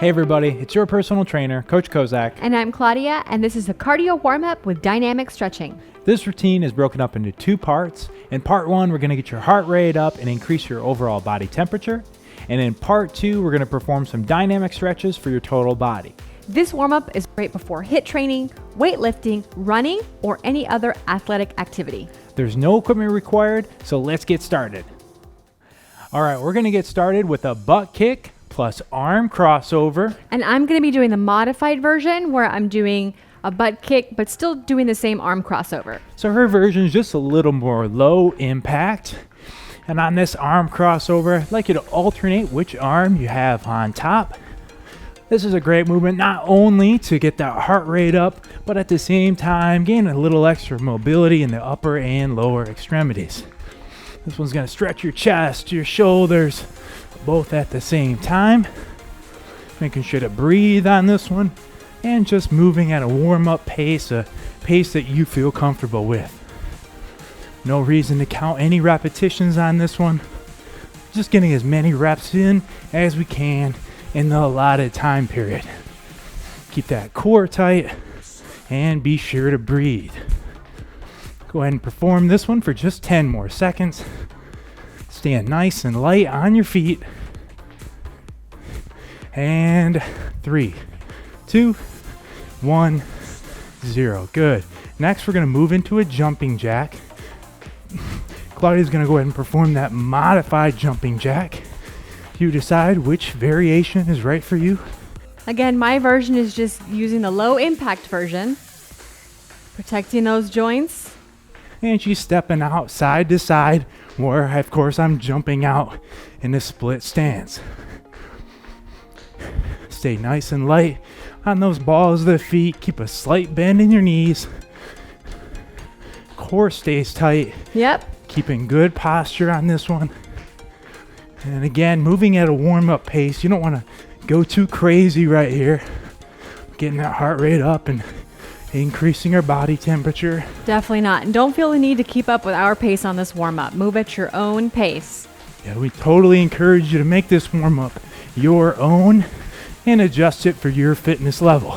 Hey everybody, it's your personal trainer, Coach Kozak. And I'm Claudia, and this is a cardio warm-up with dynamic stretching. This routine is broken up into two parts. In part one, we're going to get your heart rate up and increase your overall body temperature. And in part two, we're going to perform some dynamic stretches for your total body. This warm-up is great before HIIT training, weightlifting, running, or any other athletic activity. There's no equipment required, so let's get started. All right, we're going to get started with a butt kick plus arm crossover. And I'm going to be doing the modified version where I'm doing a butt kick, but still doing the same arm crossover. So her version is just a little more low impact. And on this arm crossover, I'd like you to alternate which arm you have on top. This is a great movement, not only to get that heart rate up, but at the same time, gain a little extra mobility in the upper and lower extremities. This one's gonna stretch your chest, your shoulders, both at the same time. Making sure to breathe on this one and just moving at a warm-up pace, a pace that you feel comfortable with. No reason to count any repetitions on this one. Just getting as many reps in as we can in the allotted time period. Keep that core tight and be sure to breathe. Go ahead and perform this one for just 10 more seconds. Stand nice and light on your feet. And 3, 2, 1, 0. Good. Next, we're going to move into a jumping jack. Claudia's going to go ahead and perform that modified jumping jack. You decide which variation is right for you. Again, my version is just using the low impact version, protecting those joints. And she's stepping out side to side, where of course I'm jumping out in a split stance. Stay nice and light on those balls of the feet. Keep a slight bend in your knees. Core stays tight. Yep. Keeping good posture on this one. And again, moving at a warm-up pace. You don't want to go too crazy right here. Getting that heart rate up and increasing our body temperature. Definitely not. And don't feel the need to keep up with our pace on this warm-up. Move at your own pace. Yeah, we totally encourage you to make this warm-up your own and adjust it for your fitness level.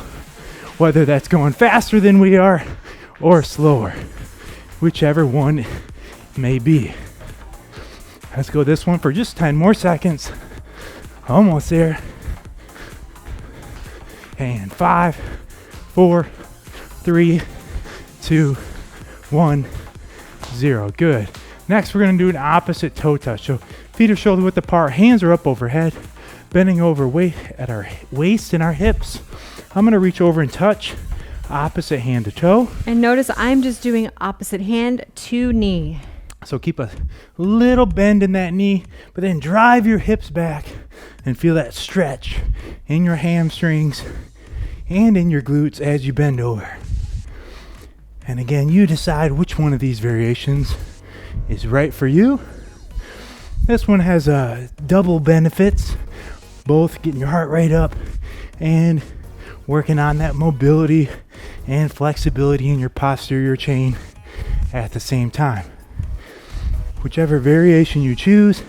Whether that's going faster than we are or slower. Whichever one may be. Let's go this one for just 10 more seconds. Almost there. And 5, 4, 3, 2, 1, 0. Good. Next, we're going to do an opposite toe touch. So feet are shoulder width apart, hands are up overhead, bending over weight at our waist and our hips. I'm going to reach over and touch opposite hand to toe. And notice I'm just doing opposite hand to knee. So keep a little bend in that knee, but then drive your hips back and feel that stretch in your hamstrings and in your glutes as you bend over. And again, you decide which one of these variations is right for you. This one has double benefits, both getting your heart rate up and working on that mobility and flexibility in your posterior chain at the same time. Whichever variation you choose,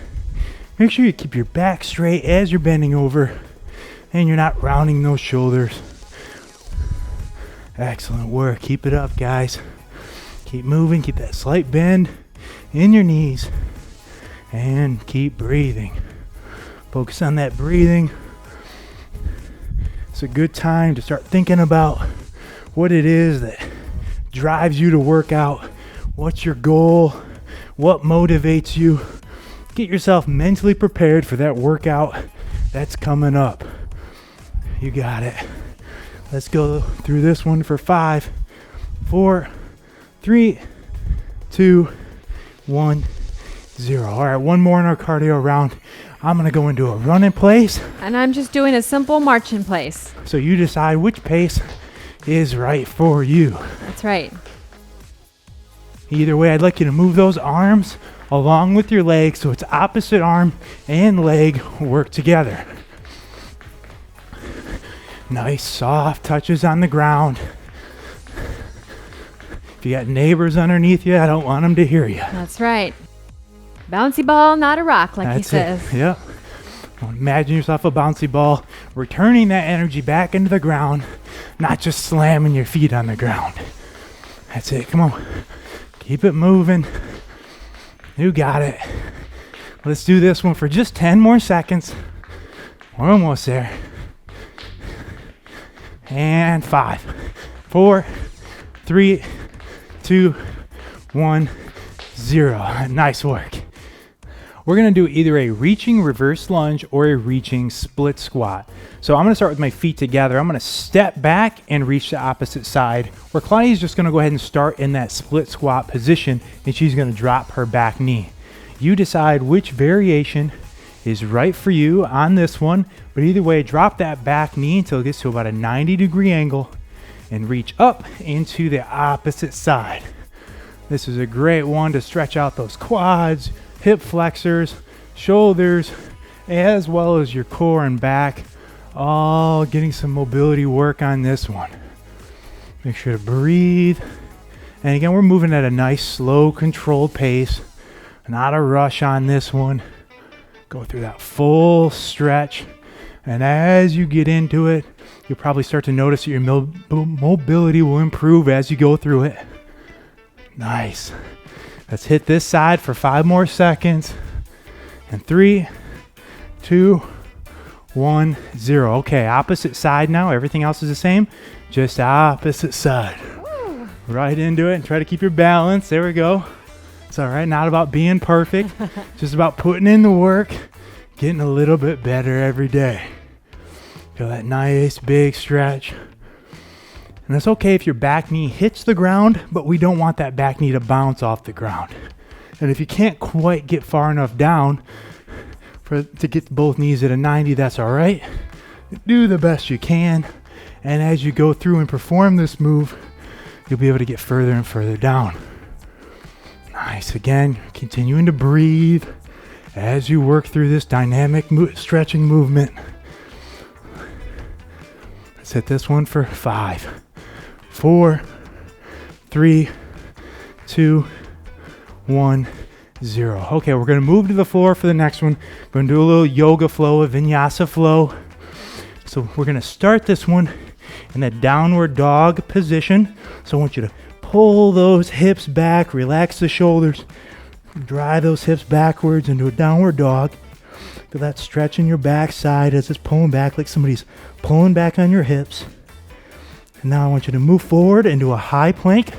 make sure you keep your back straight as you're bending over and you're not rounding those shoulders. Excellent work. Keep it up, guys. Keep moving. Keep that slight bend in your knees and keep breathing. Focus on that breathing. It's a good time to start thinking about what it is that drives you to work out. What's your goal? What motivates you? Get yourself mentally prepared for that workout that's coming up. You got it. Let's go through this one for 5, 4, 3, 2, 1, 0. All right, one more in our cardio round. I'm going to go into a run in place. And I'm just doing a simple march in place. So you decide which pace is right for you. That's right. Either way, I'd like you to move those arms along with your legs so it's opposite arm and leg work together. Nice soft touches on the ground. If you got neighbors underneath you, I don't want them to hear you. That's right. Bouncy ball, not a rock, like he says. Yep. Imagine yourself a bouncy ball, returning that energy back into the ground, not just slamming your feet on the ground. That's it. Come on. Keep it moving. You got it. Let's do this one for just 10 more seconds. We're almost there. And 5, 4, 3, 2, 1, 0. Nice work. We're going to do either a reaching reverse lunge or a reaching split squat. So I'm going to start with my feet together. I'm going to step back and reach the opposite side, where Claudia's just going to go ahead and start in that split squat position, and she's going to drop her back knee. You decide which variation is right for you on this one, but either way, drop that back knee until it gets to about a 90-degree angle and reach up into the opposite side. This is a great one to stretch out those quads, hip flexors, shoulders, as well as your core and back, all getting some mobility work on this one. Make sure to breathe. And again, we're moving at a nice, slow, controlled pace. Not a rush on this one. Go through that full stretch. And as you get into it, you'll probably start to notice that your mobility will improve as you go through it. Nice. Let's hit this side for 5 more seconds. And 3, 2, 1, 0. Okay, opposite side now. Everything else is the same. Just opposite side. Woo. Right into it and try to keep your balance. There we go. It's all right. Not about being perfect. Just about putting in the work. Getting a little bit better every day. Feel that nice big stretch. And it's okay if your back knee hits the ground, but we don't want that back knee to bounce off the ground. And if you can't quite get far enough down to get both knees at a 90, that's all right. Do the best you can. And as you go through and perform this move, you'll be able to get further and further down. Nice. Again, continuing to breathe as you work through this dynamic stretching movement. Let's hit this one for 5, 4, 3, 2, 1, 0. Okay, we're going to move to the floor for the next one. We're going to do a little yoga flow, a vinyasa flow. So we're going to start this one in that downward dog position. So I want you to pull those hips back, relax the shoulders, drive those hips backwards into a downward dog. Feel that stretch in your backside as it's pulling back, like somebody's pulling back on your hips. And now I want you to move forward into a high plank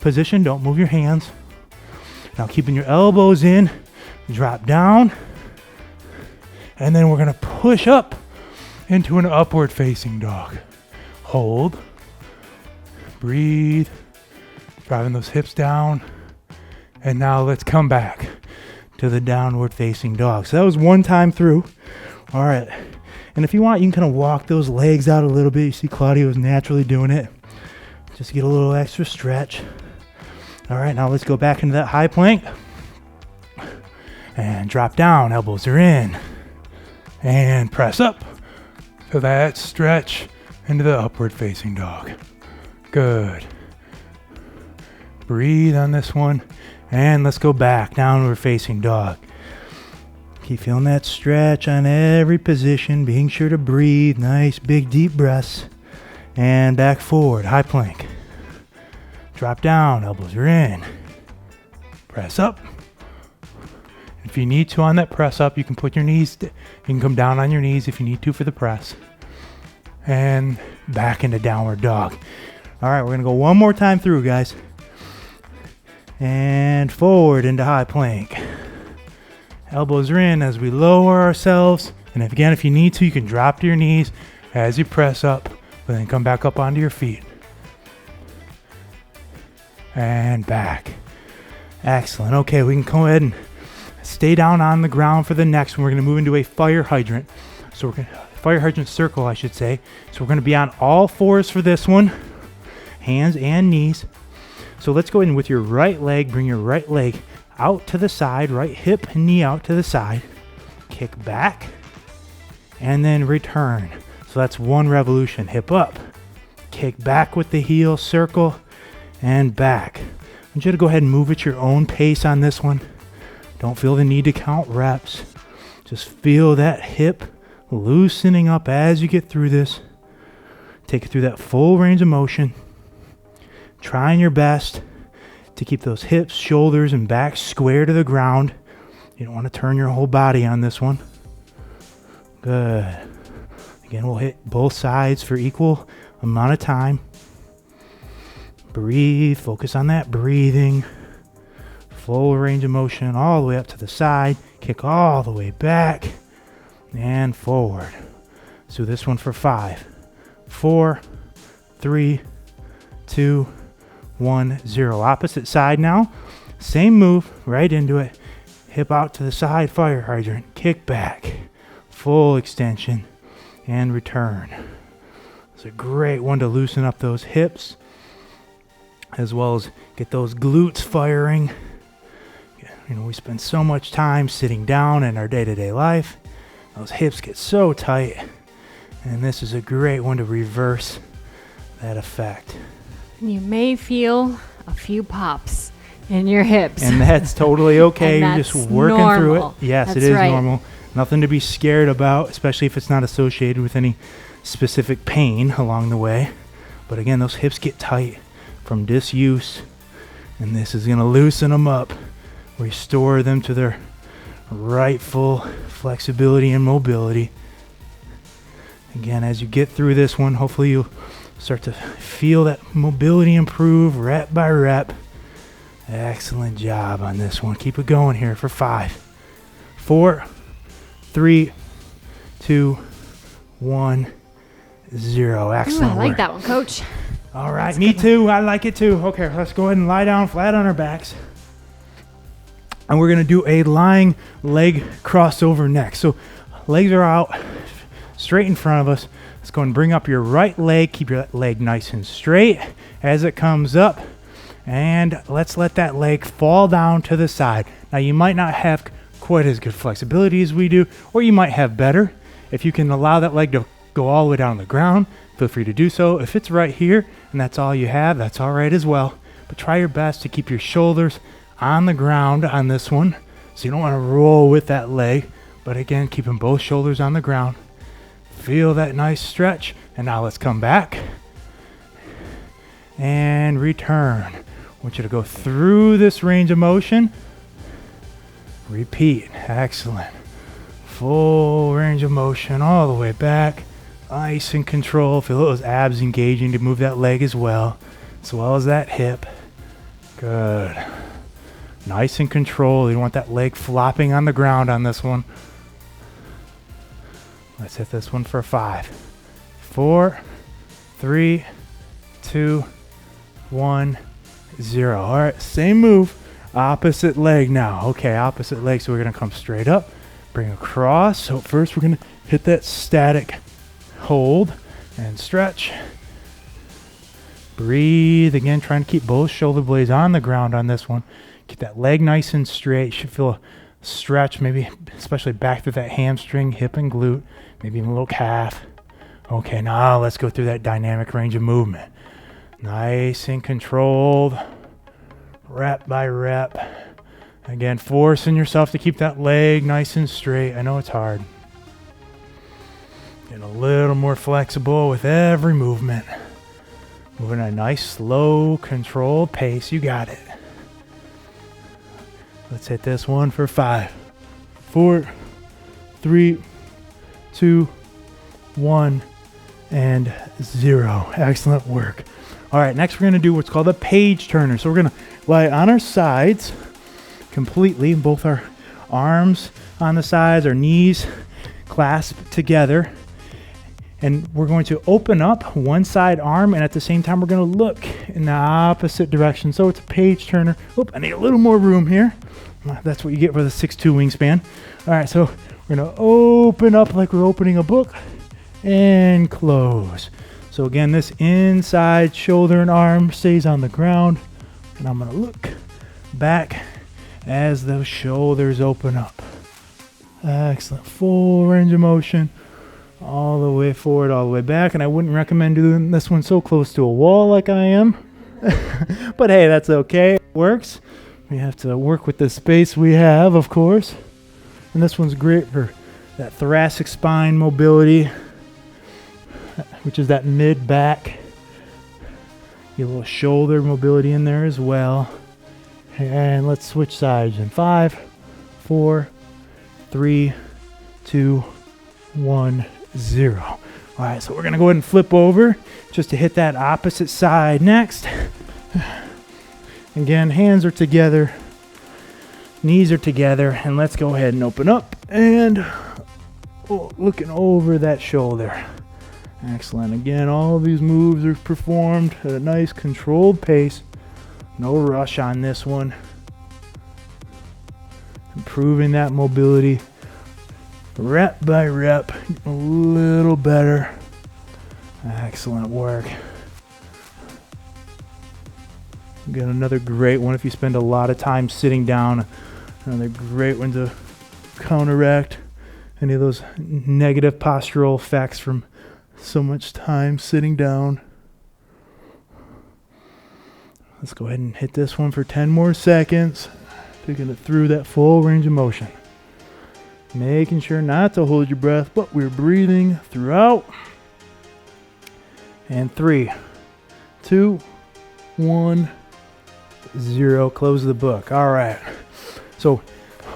position. Don't move your hands. Now keeping your elbows in, drop down. And then we're going to push up into an upward facing dog. Hold. Breathe. Driving those hips down. And now let's come back to the downward facing dog. So that was one time through. All right. And if you want, you can kind of walk those legs out a little bit. You see Claudia was naturally doing it. Just get a little extra stretch. All right, now let's go back into that high plank. And drop down, elbows are in. And press up for that stretch into the upward facing dog. Good. Breathe on this one. And let's go back, downward facing dog. Keep feeling that stretch on every position, being sure to breathe. Nice big deep breaths. And back forward, high plank. Drop down, elbows are in. Press up. If you need to on that press up, you can put your knees, you can come down on your knees if you need to for the press. And back into downward dog. All right, we're going to go one more time through, guys. And forward into high plank. Elbows are in as we lower ourselves. And if you need to, you can drop to your knees as you press up, but then come back up onto your feet. And back. Excellent. Okay, we can go ahead and stay down on the ground for the next one. We're going to move into a fire hydrant. So we're going to fire hydrant circle, I should say. So we're going to be on all fours for this one. Hands and knees. So let's go in with your right leg. Bring your right leg out to the side. Right hip and knee out to the side. Kick back. And then return. So that's one revolution. Hip up. Kick back with the heel. Circle. And back. I want you to go ahead and move at your own pace on this one. Don't feel the need to count reps. Just feel that hip loosening up as you get through this. Take it through that full range of motion. Trying your best to keep those hips, shoulders, and back square to the ground. You don't want to turn your whole body on this one. Good. Again, we'll hit both sides for equal amount of time. Breathe. Focus on that breathing. Full range of motion all the way up to the side. Kick all the way back and forward. So this one for 5, 4, 3, 2, 1, 0. Opposite side now. Same move, right into it. Hip out to the side, fire hydrant. Kick back. Full extension and return. It's a great one to loosen up those hips as well as get those glutes firing. You know, we spend so much time sitting down in our day-to-day life. Those hips get so tight, and this is a great one to reverse that effect. You may feel a few pops in your hips. And that's totally okay. You're just working through it. Yes, that's it is right. normal. Nothing to be scared about, especially if it's not associated with any specific pain along the way. But again, those hips get tight from disuse, and this is going to loosen them up. Restore them to their rightful flexibility and mobility. Again, as you get through this one, hopefully you'll start to feel that mobility improve rep by rep. Excellent job on this one. Keep it going here for 5, 4, 3, 2, 1, 0. Excellent. Ooh, I like work. that one, Coach. All right, me too. I like it too. Okay, let's go ahead and lie down flat on our backs. And we're going to do a lying leg crossover next. So legs are out straight in front of us. Let's go and bring up your right leg. Keep your leg nice and straight as it comes up. And let's let that leg fall down to the side. Now you might not have quite as good flexibility as we do, or you might have better. If you can allow that leg to go all the way down to the ground, feel free to do so. If it's right here and that's all you have, that's all right as well. But try your best to keep your shoulders on the ground on this one. So you don't want to roll with that leg, but again, keeping both shoulders on the ground. Feel that nice stretch. And now let's come back and return. I want you to go through this range of motion. Repeat. Excellent. Full range of motion all the way back. Nice and control. Feel those abs engaging to move that leg as well as that hip. Good. Nice and controlled. You don't want that leg flopping on the ground on this one. Let's hit this one for 5, 4, 3, 2, 1, 0. All right, same move. Opposite leg now. Okay, opposite leg. So we're going to come straight up, bring across. So first we're going to hit that static hold and stretch. Breathe again, trying to keep both shoulder blades on the ground on this one. Keep that leg nice and straight. You should feel a stretch, maybe especially back through that hamstring, hip, and glute, maybe even a little calf. Okay, now let's go through that dynamic range of movement. Nice and controlled, rep by rep. Again, forcing yourself to keep that leg nice and straight. I know it's hard. Getting a little more flexible with every movement. Moving at a nice, slow, controlled pace. You got it. Let's hit this one for 5, 4, 3, 2, 1, and 0. Excellent work. All right, next we're going to do what's called a page turner. So we're going to lie on our sides completely, both our arms on the sides, our knees clasped together. And we're going to open up one side arm, and at the same time, we're going to look in the opposite direction. So it's a page turner. Oop, I need a little more room here. That's what you get with a 6'2" wingspan. All right, so we're going to open up like we're opening a book and close. So again, this inside shoulder and arm stays on the ground. And I'm going to look back as those shoulders open up. Excellent. Full range of motion. All the way forward, all the way back. And I wouldn't recommend doing this one so close to a wall like I am. But hey, that's okay. It works. We have to work with the space we have, of course. And this one's great for that thoracic spine mobility, which is that mid back. Get a little shoulder mobility in there as well. And let's switch sides in 5, 4, 3, 2, 1, 0. All right, so we're gonna go ahead and flip over just to hit that opposite side next. Again, hands are together, knees are together, and let's go ahead and open up and looking over that shoulder. Excellent. Again, all of these moves are performed at a nice controlled pace. No rush on this one. Improving that mobility rep by rep, a little better. Excellent work. Again, another great one if you spend a lot of time sitting down. Another great one to counteract any of those negative postural effects from so much time sitting down. Let's go ahead and hit this one for 10 more seconds. Taking it through that full range of motion. Making sure not to hold your breath, but we're breathing throughout. And 3, 2, 1, 0. Close the book. All right. So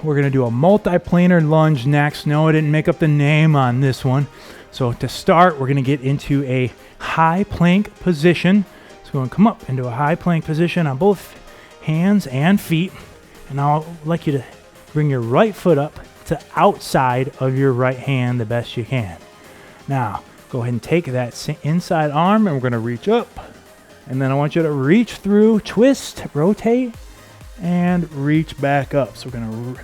we're going to do a multi-planar lunge next. No, I didn't make up the name on this one. So to start, we're going to get into a high plank position. So we're going to come up into a high plank position on both hands and feet. And I'll like you to bring your right foot up to outside of your right hand the best you can. Now, go ahead and take that inside arm and we're going to reach up. And then I want you to reach through, twist, rotate, and reach back up. So we're going to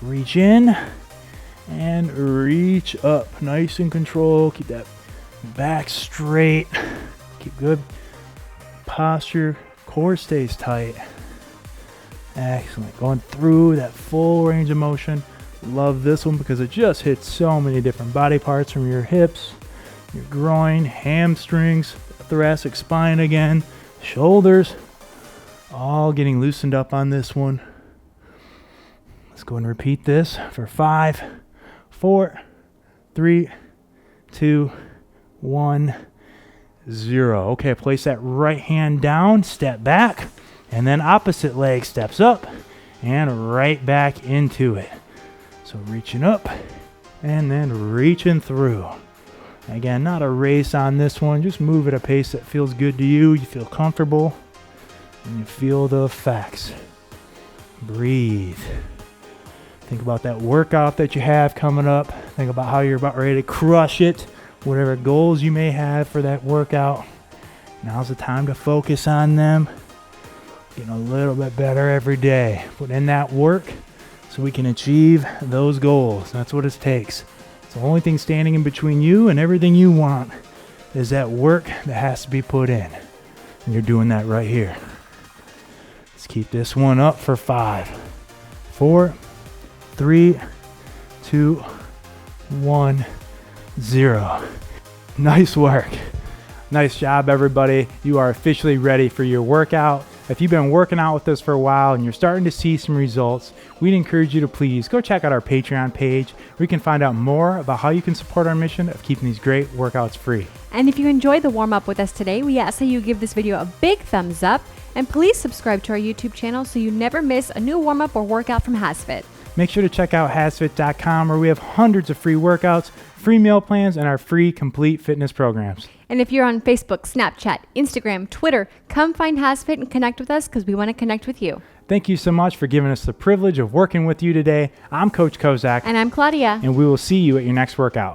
reach in and reach up. Nice and control. Keep that back straight. Keep good posture. Core stays tight. Excellent. Going through that full range of motion. Love this one because it just hits so many different body parts, from your hips, your groin, hamstrings, thoracic spine again, shoulders, all getting loosened up on this one. Let's go and repeat this for 5, 4, 3, 2, 1, 0. Okay, place that right hand down, step back, and then opposite leg steps up and right back into it. So reaching up and then reaching through. Again, not a race on this one. Just move at a pace that feels good to you. You feel comfortable and you feel the effects. Breathe. Think about that workout that you have coming up. Think about how you're about ready to crush it. Whatever goals you may have for that workout. Now's the time to focus on them. Getting a little bit better every day. Put in that work so we can achieve those goals. That's what it takes. It's the only thing standing in between you and everything you want is that work that has to be put in. And you're doing that right here. Let's keep this one up for 5, 4, 3, 2, 1, 0. Nice work. Nice job, everybody. You are officially ready for your workout. If you've been working out with us for a while and you're starting to see some results, we'd encourage you to please go check out our Patreon page where you can find out more about how you can support our mission of keeping these great workouts free. And if you enjoyed the warm up with us today, we ask that you give this video a big thumbs up and please subscribe to our YouTube channel so you never miss a new warm up or workout from HASfit. Make sure to check out HASfit.com where we have hundreds of free workouts, free meal plans, and our free complete fitness programs. And if you're on Facebook, Snapchat, Instagram, Twitter, come find HASfit and connect with us because we want to connect with you. Thank you so much for giving us the privilege of working with you today. I'm Coach Kozak. And I'm Claudia. And we will see you at your next workout.